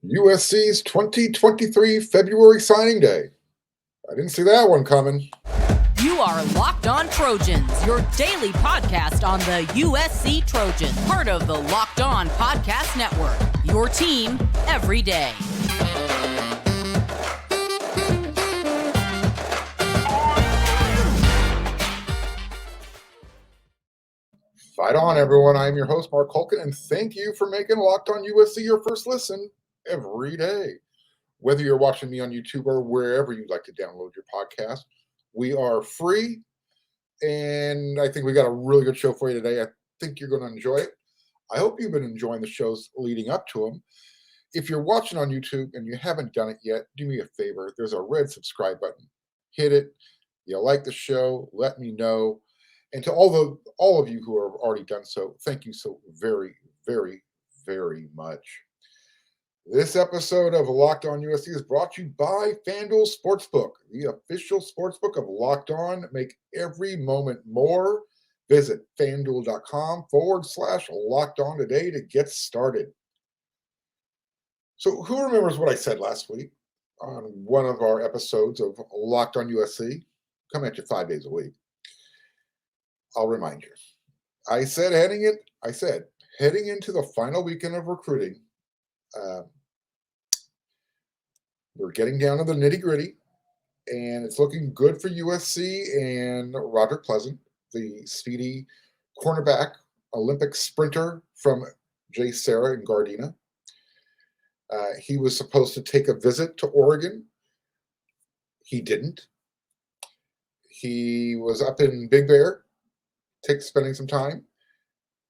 USC's 2023 February signing day. I didn't see that one coming. You are Locked On Trojans, your daily podcast on the USC Trojans, part of the Locked On Podcast Network, your team every day. Fight on, everyone. I'm your host, Mark Holkin, and thank you for making Locked On USC your first listen every day. Whether you're watching me on YouTube or wherever you'd like to download your podcast, we are free, and I think we got a really good show for you today. I think you're going to enjoy it. I hope you've been enjoying the shows leading up to them. If you're watching on YouTube and you haven't done it yet, do me a favor. There's a red subscribe button. Hit it. You like the show, let me know. And to all of you who have already done so, thank you so very, very, very much. This episode of Locked On USC is brought to you by FanDuel Sportsbook, the official sportsbook of Locked On. Make every moment more. Visit FanDuel.com/Locked On today to get started. So who remembers what I said last week on one of our episodes of Locked On USC? Coming at you 5 days a week. I'll remind you. I said heading into the final weekend of recruiting, we're getting down to the nitty-gritty, and it's looking good for USC and Roderick Pleasant, the speedy cornerback, Olympic sprinter from J. Sarah in Gardena. He was supposed to take a visit to Oregon. He didn't. He was up in Big Bear, spending some time,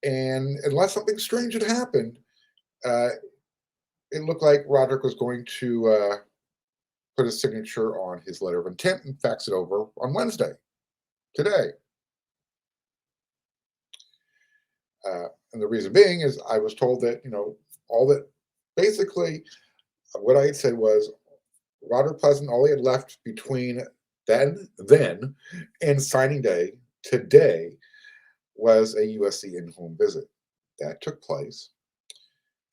and unless something strange had happened, it looked like Roderick was going to put his signature on his letter of intent and fax it over on Wednesday, today. And the reason being is I was told that, basically what I had said was Roderick Pleasant, all he had left between then and signing day today was a USC in-home visit. That took place,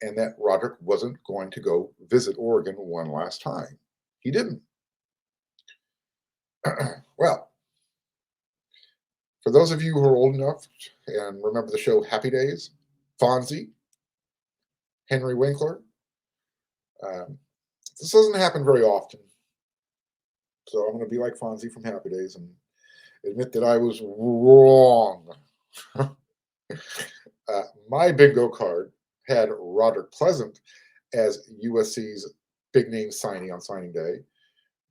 and that Roderick wasn't going to go visit Oregon one last time. He didn't. Well, for those of you who are old enough and remember the show Happy Days, Fonzie, Henry Winkler, this doesn't happen very often. So I'm going to be like Fonzie from Happy Days and admit that I was wrong. My bingo card had Roderick Pleasant as USC's big name signing on signing day.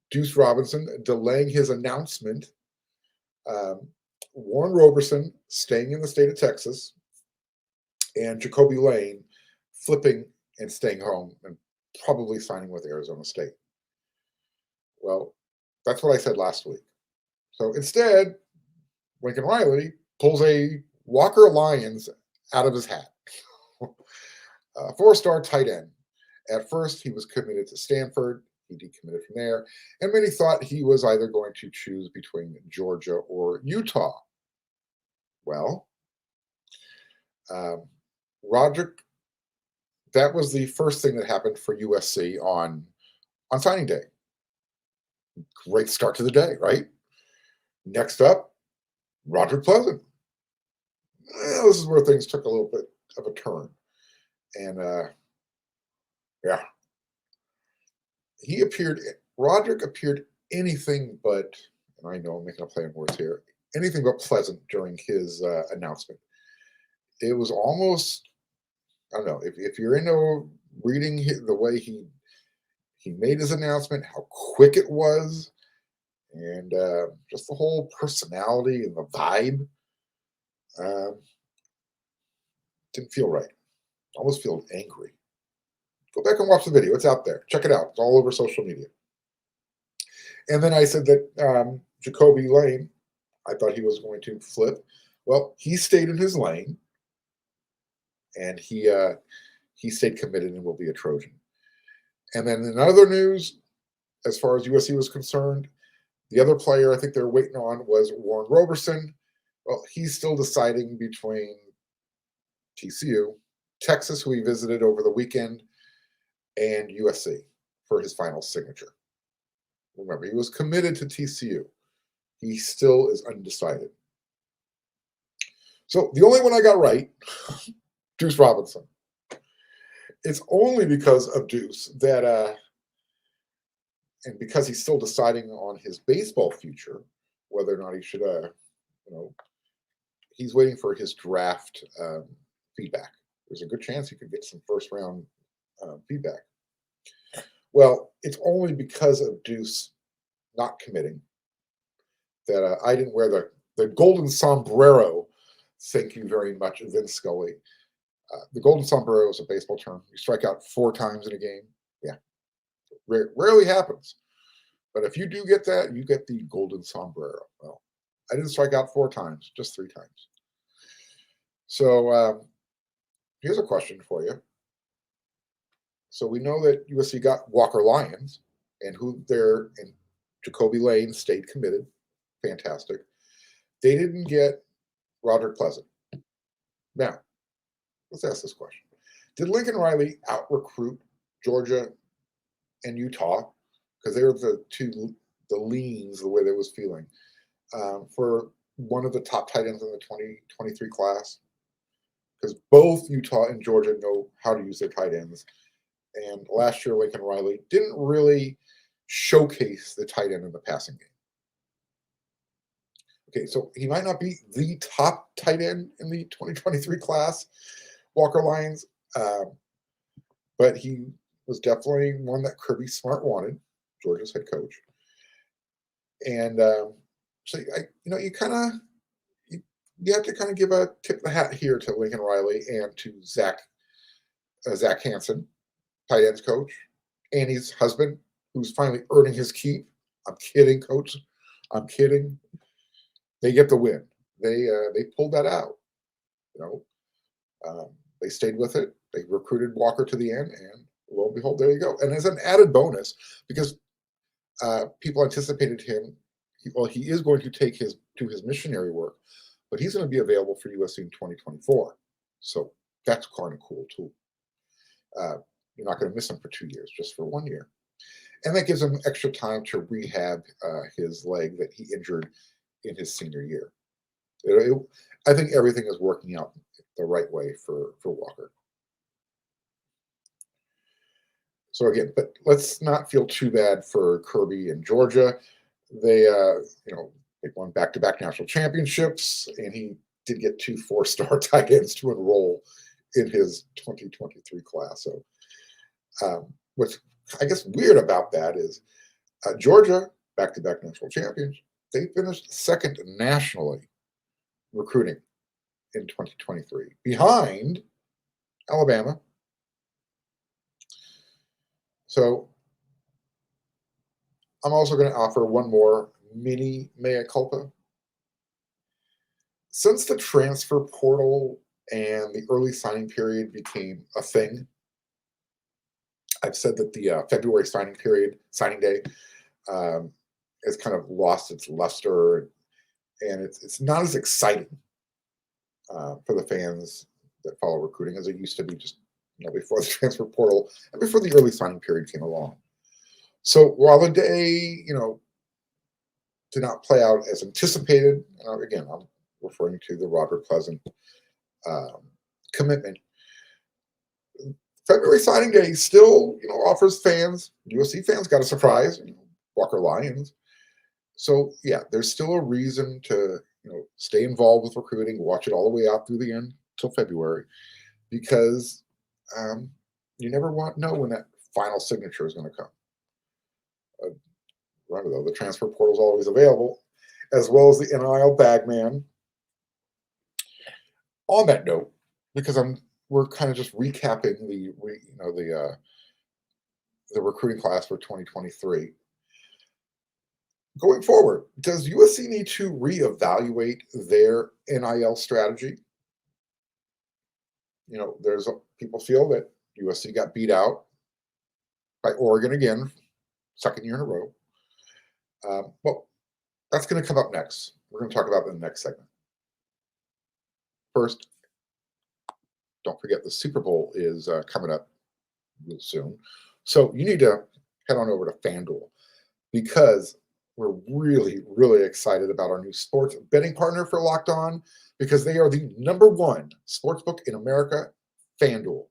Deuce Robinson delaying his announcement. Warren Roberson staying in the state of Texas. And Jacoby Lane flipping and staying home and probably signing with Arizona State. Well, that's what I said last week. So instead, Lincoln Riley pulls a Walker Lyons out of his hat. Four-star tight end. At first, he was committed to Stanford. He decommitted from there. And many thought he was either going to choose between Georgia or Utah. Well, Roderick, that was the first thing that happened for USC on signing day. Great start to the day, right? Next up, Roderick Pleasant. This is where things took a little bit of a turn. And, Roderick appeared anything but, and I know I'm making a play on words here, anything but pleasant during his announcement. It was almost, I don't know, if you're into reading the way he made his announcement, how quick it was, and just the whole personality and the vibe, didn't feel right. Almost feel angry. Go back and watch the video. It's out there. Check it out. It's all over social media. And then I said that Jacoby Lane, I thought he was going to flip. Well, he stayed in his lane, and he stayed committed and will be a Trojan. And then in other news, as far as USC was concerned, the other player I think they're waiting on was Warren Roberson. Well, he's still deciding between TCU, Texas, who he visited over the weekend, and USC for his final signature. Remember, he was committed to TCU. He still is undecided. So the only one I got right, Deuce Robinson. It's only because of Deuce that, and because he's still deciding on his baseball future, whether or not he should, he's waiting for his draft feedback. There's a good chance he could get some first round feedback. Well, it's only because of Deuce not committing that I didn't wear the golden sombrero. Thank you very much, Vince Scully. The golden sombrero is a baseball term. You strike out 4 times in a game. Yeah, rarely happens. But if you do get that, you get the golden sombrero. Well, I didn't strike out 4 times, just 3 times. So here's a question for you. So we know that USC got Walker Lyons, and Jacoby Lane stayed committed. Fantastic. They didn't get Roderick Pleasant. Now, let's ask this question. Did Lincoln Riley out-recruit Georgia and Utah? Because they were the leans, the way they was feeling, for one of the top tight ends in the 2023 class. Because both Utah and Georgia know how to use their tight ends. And last year, Lincoln Riley didn't really showcase the tight end in the passing game. Okay, so he might not be the top tight end in the 2023 class, Walker Lyons, but he was definitely one that Kirby Smart wanted, Georgia's head coach. And so you have to kind of give a tip of the hat here to Lincoln Riley and to Zach Hansen, tight ends coach, and his husband, who's finally earning his keep. I'm kidding, coach. I'm kidding. They get the win. They pulled that out. They stayed with it. They recruited Walker to the end, and lo and behold, there you go. And as an added bonus, because people anticipated him, he is going to take his missionary work, but he's going to be available for USC in 2024. So that's kind of cool too. You're not going to miss him for 2 years, just for 1 year. And that gives him extra time to rehab his leg that he injured in his senior year. I think everything is working out the right way for Walker. So again, but let's not feel too bad for Kirby and Georgia. They won back-to-back national championships, and he did get 2 4-star tight ends to enroll in his 2023 class. So what's, I guess, weird about that is Georgia, back-to-back national champions, they finished second nationally recruiting in 2023, behind Alabama. So I'm also going to offer one more mini mea culpa. Since the transfer portal and the early signing period became a thing, I've said that the February signing day, has kind of lost its luster, and it's not as exciting for the fans that follow recruiting as it used to be just before the transfer portal and before the early signing period came along. So while the day, did not play out as anticipated, again, I'm referring to the Roderick Pleasant commitment. February signing day still, offers fans, USC fans got a surprise, Walker Lyons. So yeah, there's still a reason to, stay involved with recruiting, watch it all the way out through the end till February, because you never know when that final signature is going to come. Remember though, the transfer portal is always available, as well as the NIL bagman. On that note, because we're kind of just recapping the recruiting class for 2023. Going forward, does USC need to reevaluate their NIL strategy? There's people feel that USC got beat out by Oregon again, second year in a row. Well, that's going to come up next. We're going to talk about it in the next segment. First, don't forget the Super Bowl is coming up real soon. So you need to head on over to FanDuel because we're really, really excited about our new sports betting partner for Locked On because they are the #1 sportsbook in America, FanDuel.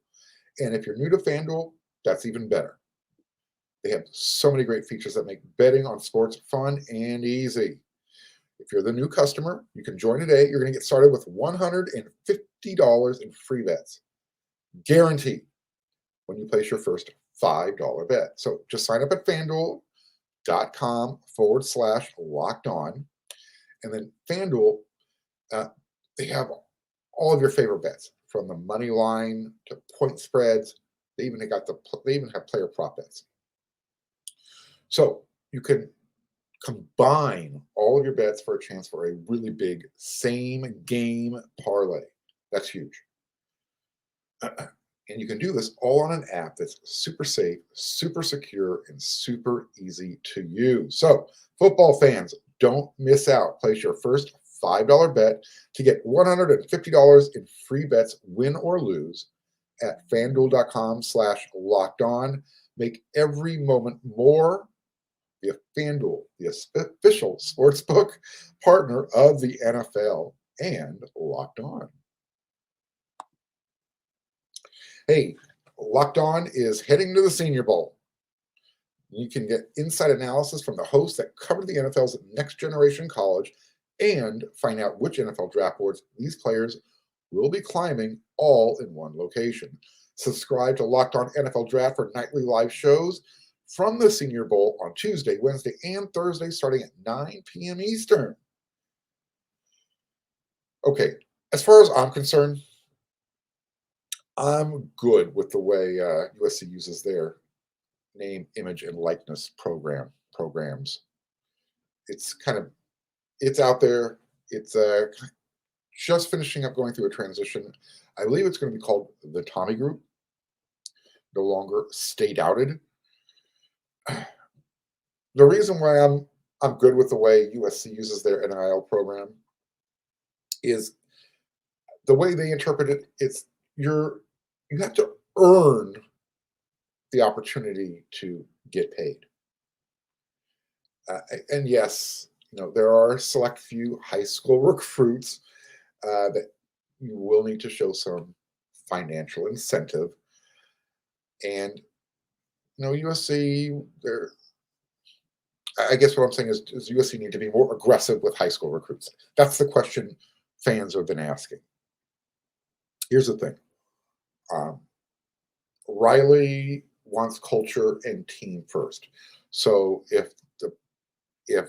And if you're new to FanDuel, that's even better. They have so many great features that make betting on sports fun and easy. If you're the new customer, you can join today. You're going to get started with $150 in free bets, guaranteed, when you place your first $5 bet. So just sign up at FanDuel.com/locked on. And then FanDuel, they have all of your favorite bets from the money line to point spreads. They even have player prop bets. So you can combine all of your bets for a chance for a really big same game parlay. That's huge. And you can do this all on an app that's super safe, super secure, and super easy to use. So football fans, don't miss out. Place your first $5 bet to get $150 in free bets, win or lose, at FanDuel.com/locked on. Make every moment more. Via FanDuel, the official sportsbook partner of the NFL and Locked On. Hey, Locked On is heading to the Senior Bowl. You can get inside analysis from the hosts that cover the NFL's next generation college and find out which NFL draft boards these players will be climbing all in one location. Subscribe to Locked On NFL Draft for nightly live shows from the Senior Bowl on Tuesday, Wednesday, and Thursday, starting at 9 p.m. Eastern. Okay, as far as I'm concerned, I'm good with the way USC uses their name, image, and likeness programs. It's out there. It's just finishing up going through a transition. I believe it's going to be called the Tommy Group, no longer Standout. The reason why I'm good with the way USC uses their NIL program is the way they interpret it. It's you have to earn the opportunity to get paid. And yes, there are a select few high school recruits that you will need to show some financial incentive. And USC, I guess what I'm saying is, does USC need to be more aggressive with high school recruits? That's the question fans have been asking. Here's the thing. Riley wants culture and team first. So if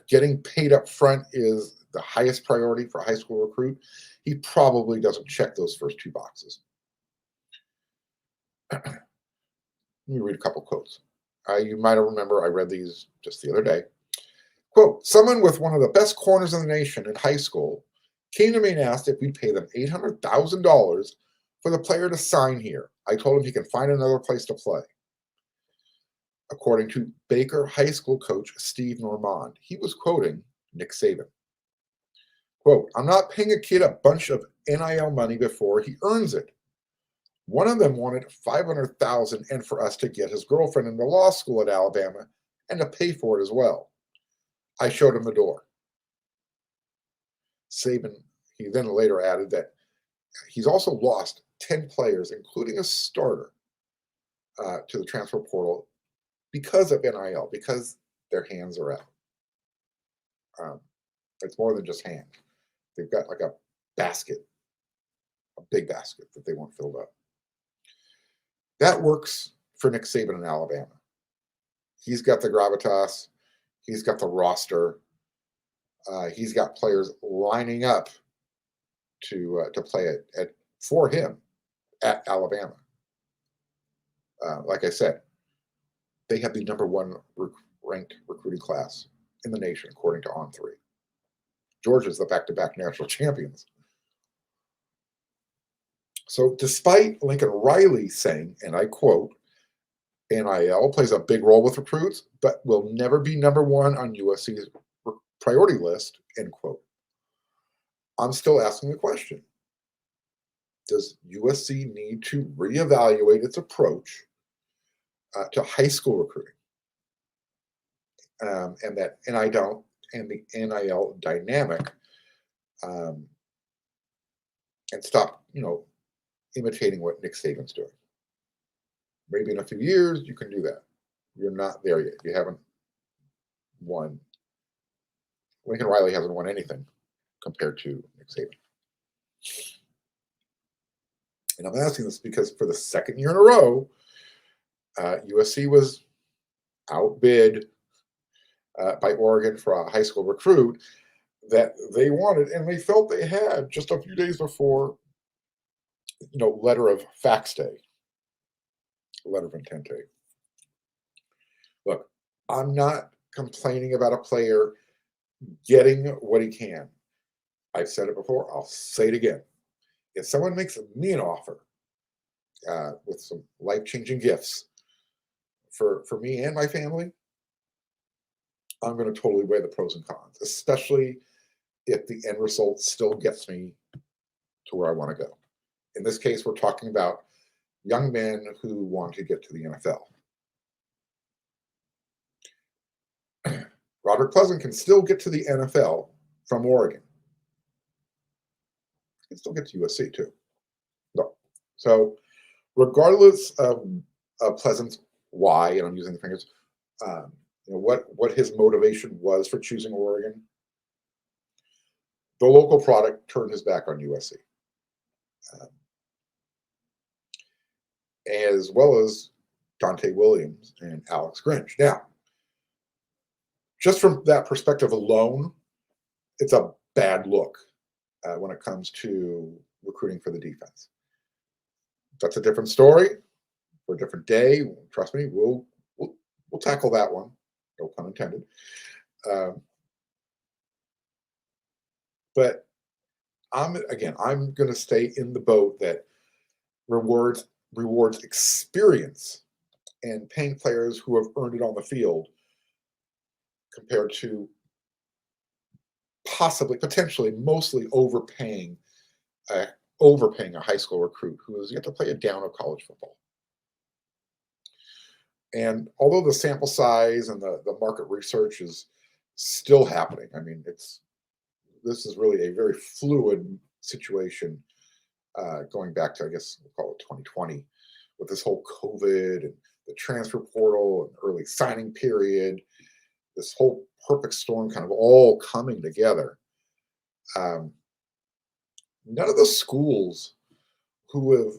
getting paid up front is the highest priority for a high school recruit, he probably doesn't check those first two boxes. Let me read a couple quotes. You might remember I read these just the other day. Quote, someone with one of the best corners in the nation in high school came to me and asked if we'd pay them $800,000 for the player to sign here. I told him he can find another place to play. According to Baker High School coach Steve Normand, he was quoting Nick Saban. Quote, I'm not paying a kid a bunch of NIL money before he earns it. One of them wanted $500,000 and for us to get his girlfriend into law school at Alabama and to pay for it as well. I showed him the door. Saban, he then later added that he's also lost 10 players, including a starter, to the transfer portal because of NIL, because their hands are out. It's more than just hands. They've got like a basket, a big basket that they want filled up. That works for Nick Saban in Alabama. He's got the gravitas. He's got the roster. He's got players lining up to play for him at Alabama. Like I said, they have the #1 ranked recruiting class in the nation, according to On3. Georgia's the back-to-back national champions. So despite Lincoln Riley saying, and I quote, NIL plays a big role with recruits, but will never be #1 on USC's priority list, end quote. I'm still asking the question. Does USC need to reevaluate its approach to high school recruiting, and that the NIL dynamic, and stop, imitating what Nick Saban's doing. Maybe in a few years you can do that. You're not there yet. You haven't won. Lincoln Riley hasn't won anything compared to Nick Saban. And I'm asking this because for the second year in a row, USC was outbid by Oregon for a high school recruit that they wanted, and they felt they had just a few days before, letter of facts day, letter of intent day. Look, I'm not complaining about a player getting what he can. I've said it before. I'll say it again. If someone makes me an offer with some life-changing gifts for me and my family, I'm going to totally weigh the pros and cons, especially if the end result still gets me to where I want to go. In this case, we're talking about young men who want to get to the NFL. Roderick Pleasant can still get to the NFL from Oregon. He can still get to USC too. No. So regardless of Pleasant's why, and I'm using the fingers, what his motivation was for choosing Oregon, the local product turned his back on USC. As well as Dante Williams and Alex Grinch. Now, just from that perspective alone, it's a bad look when it comes to recruiting for the defense. That's a different story for a different day. Trust me, we'll tackle that one. No pun intended. But I'm going to stay in the boat that rewards experience and paying players who have earned it on the field compared to potentially, mostly overpaying a high school recruit who has yet to play a down of college football. And although the sample size and the market research is still happening, I mean, this is really a very fluid situation going back to, I guess we'll call it 2020, with this whole COVID and the transfer portal and early signing period, this whole perfect storm kind of all coming together. None of the schools who have,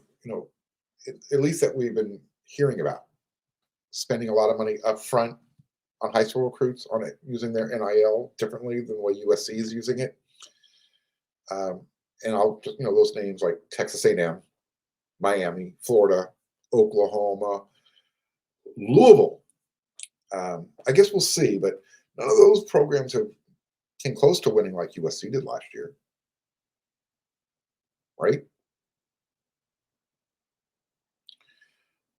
at least that we've been hearing about, spending a lot of money up front on high school recruits on it, using their NIL differently than the way USC is using it. And I'll just, those names like Texas A&M, Miami, Florida, Oklahoma, Louisville. I guess we'll see, but none of those programs came close to winning like USC did last year. Right?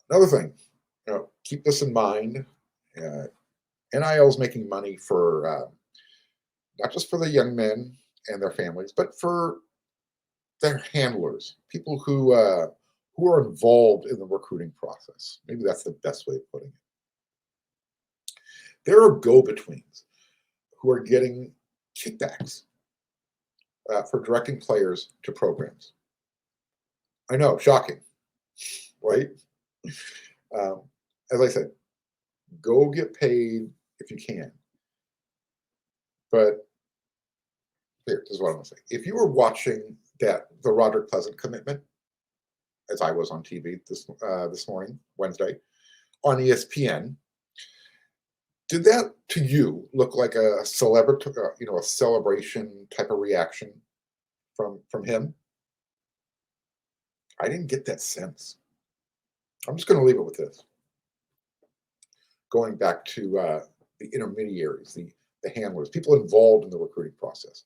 Another thing, keep this in mind. NIL is making money for not just for the young men and their families, but for their handlers, people who are involved in the recruiting process. Maybe that's the best way of putting it. There are go-betweens who are getting kickbacks for directing players to programs. I know, shocking, right? As I said, go get paid if you can. But here, this is what I'm going to say. If you were watching the Roderick Pleasant commitment, as I was on TV this morning, Wednesday, on ESPN, did that to you look like a celebration type of reaction from him? I didn't get that sense. I'm just going to leave it with this. Going back to the intermediaries, the handlers, people involved in the recruiting process.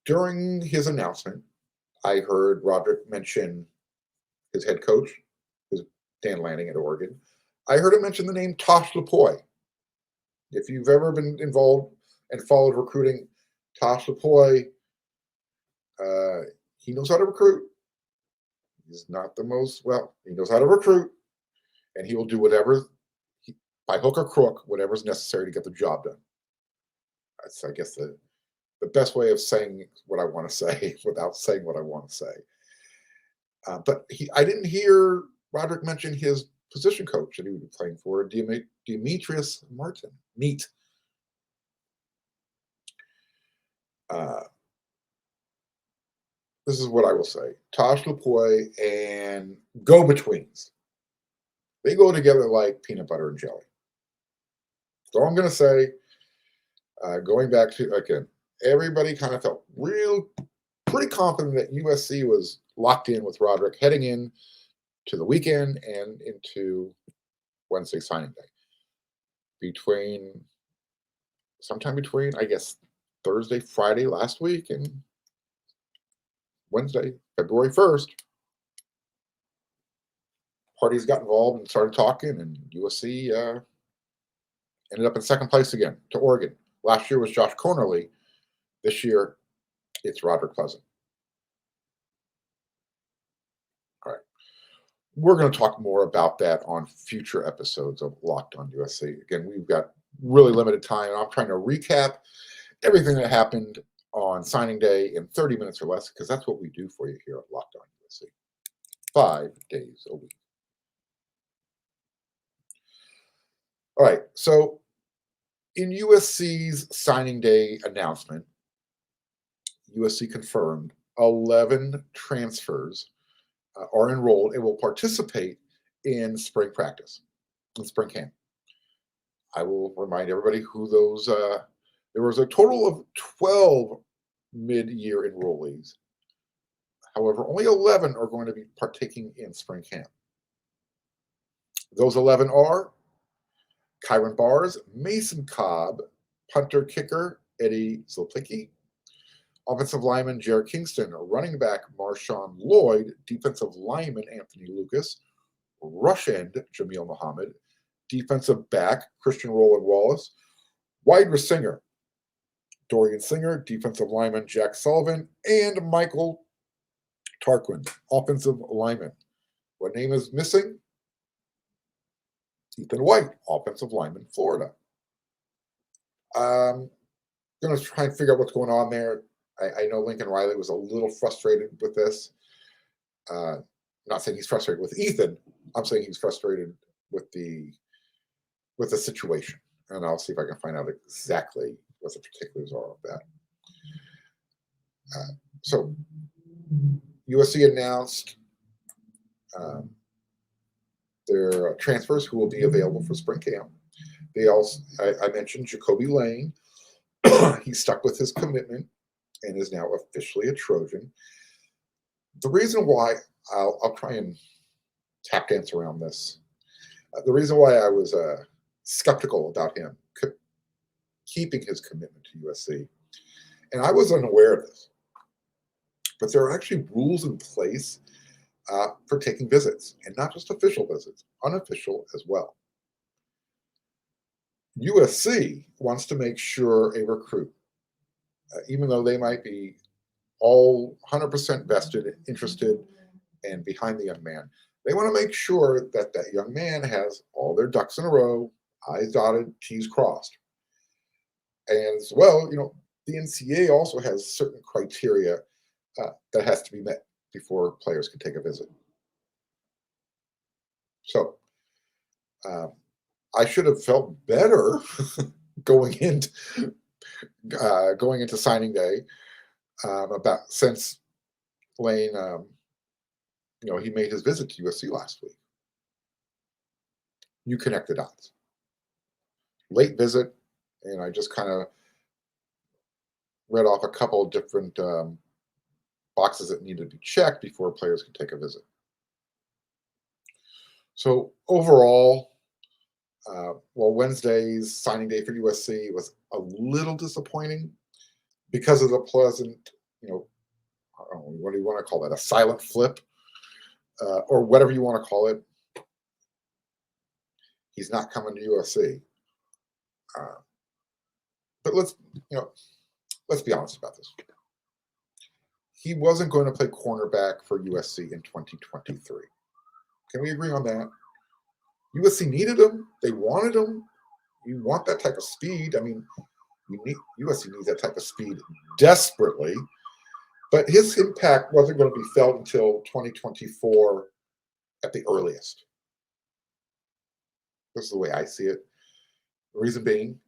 During his announcement, I heard Roderick mention his head coach, Dan Lanning at Oregon. I heard him mention the name Tosh Lupoi. If you've ever been involved and followed recruiting, Tosh Lupoi, he knows how to recruit. He's not the most, well, he knows how to recruit, and he will do whatever, by hook or crook, whatever's necessary to get the job done. That's, I guess, the best way of saying what I want to say without saying what I want to say. But I didn't hear Roderick mention his position coach that he would be playing for, Demetrius Martin. Neat. This is what I will say. Tosh Lupoi and go-betweens. They go together like peanut butter and jelly. So I'm going to say, going back to, again, everybody kind of felt pretty confident that USC was locked in with Roderick heading in to the weekend and into Wednesday signing day. Sometime between, I guess, Thursday, Friday last week and Wednesday, February 1st, parties got involved and started talking, and USC ended up in second place again to Oregon. Last year was Josh Cornerly. This year, it's Roderick Pleasant. All right. We're going to talk more about that on future episodes of Locked on USC. Again, we've got really limited time, and I'm trying to recap everything that happened on signing day in 30 minutes or less, because that's what we do for you here at Locked on USC. 5 days a week. All right, so in USC's signing day announcement, USC confirmed 11 transfers are enrolled and will participate in spring practice, in spring camp. I will remind everybody who those, there was a total of 12 mid-year enrollees. However, only 11 are going to be partaking in spring camp. Those 11 are Kyron Bars, Mason Cobb, punter kicker Eddie Zlopicki, offensive lineman Jared Kingston, running back Marshawn Lloyd, defensive lineman Anthony Lucas, rush end Jameel Muhammad, defensive back Christian Roland Wallace, wide receiver Dorian Singer, defensive lineman Jack Sullivan, and Michael Tarquin, offensive lineman. What name is missing? Ethan White, offensive lineman, Florida. I'm going to try and figure out what's going on there. I know Lincoln Riley was a little frustrated with this. Not saying he's frustrated with Ethan. I'm saying he's frustrated with the situation. And I'll see if I can find out exactly what the particulars are of that. So USC announced their transfers who will be available for spring camp. They also, I mentioned Jacoby Lane. He stuck with his commitment and is now officially a Trojan. The reason why, I'll try and tap dance around this. The reason why I was skeptical about him keeping his commitment to USC, and I was unaware of this, but there are actually rules in place for taking visits, and not just official visits, unofficial as well. USC wants to make sure a recruit, even though they might be all 100% vested, interested, and behind the young man, they want to make sure that that young man has all their ducks in a row, I's dotted, T's crossed. And as well, the NCAA also has certain criteria that has to be met before players can take a visit. So I should have felt better going into signing day since Lane, he made his visit to USC last week. You connect the dots. Late visit, and I just kind of read off a couple of different boxes that need to be checked before players can take a visit. So overall, Wednesday's signing day for USC was a little disappointing because of the Pleasant, I don't know, what do you want to call that? A silent flip, or whatever you want to call it. He's not coming to USC. But let's be honest about this. he wasn't going to play cornerback for USC in 2023. Can we agree on that? USC needed him. They wanted him. You want that type of speed. I mean, USC needs that type of speed desperately. But his impact wasn't going to be felt until 2024 at the earliest. This is the way I see it. The reason being,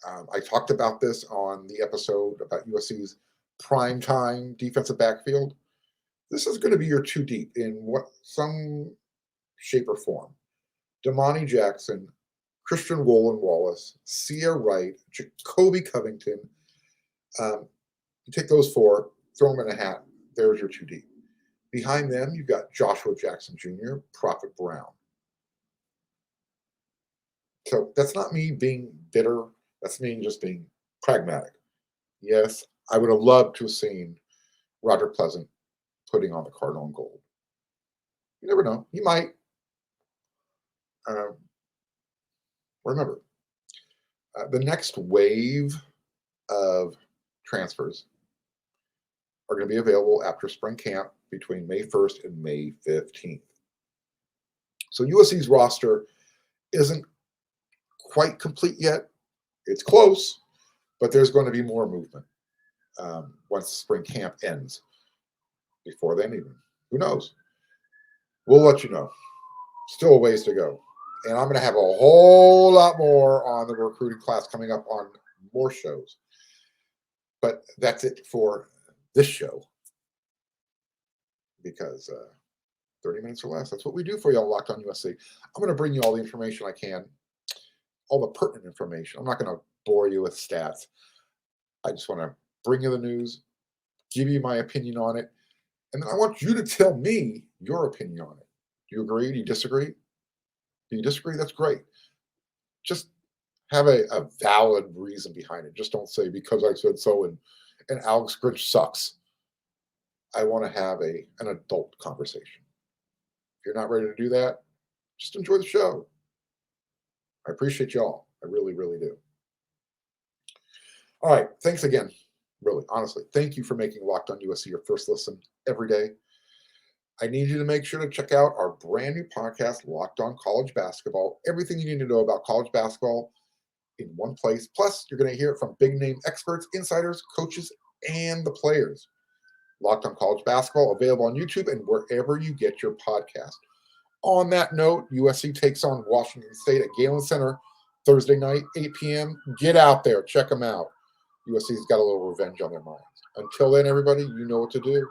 I talked about this on the episode about USC's primetime defensive backfield. This is going to be your two deep in some shape or form. Damani Jackson, Christian Wallace, Sia Wright, Jacoby Covington. You take those four, throw them in a hat. There's your two deep. Behind them, you've got Joshua Jackson Jr., Prophet Brown. So that's not me being bitter. That's me just being pragmatic. Yes, I would have loved to have seen Roderick Pleasant putting on the Cardinal in gold. You never know. He might. Remember, the next wave of transfers are going to be available after spring camp between May 1st and May 15th. So USC's roster isn't quite complete yet. It's close, but there's going to be more movement once spring camp ends. Before then, even. Who knows? We'll let you know. Still a ways to go. And I'm going to have a whole lot more on the recruiting class coming up on more shows. But that's it for this show. Because 30 minutes or less, that's what we do for y'all Locked On USC. I'm going to bring you all the information I can, all the pertinent information. I'm not going to bore you with stats. I just want to bring you the news, give you my opinion on it, and then I want you to tell me your opinion on it. Do you agree? Do you disagree? Do you disagree? That's great. Just have a valid reason behind it. Just don't say because I said so and Alex Grinch sucks. I want to have an adult conversation. If you're not ready to do that, just enjoy the show. I appreciate y'all. I really, really do. All right. Thanks again. Really, honestly. Thank you for making Locked On USC your first listen every day. I need you to make sure to check out our brand new podcast, Locked On College Basketball. Everything you need to know about college basketball in one place. Plus, you're going to hear it from big-name experts, insiders, coaches, and the players. Locked On College Basketball, available on YouTube and wherever you get your podcast. On that note, USC takes on Washington State at Galen Center Thursday night, 8 p.m. Get out there. Check them out. USC's got a little revenge on their minds. Until then, everybody, you know what to do.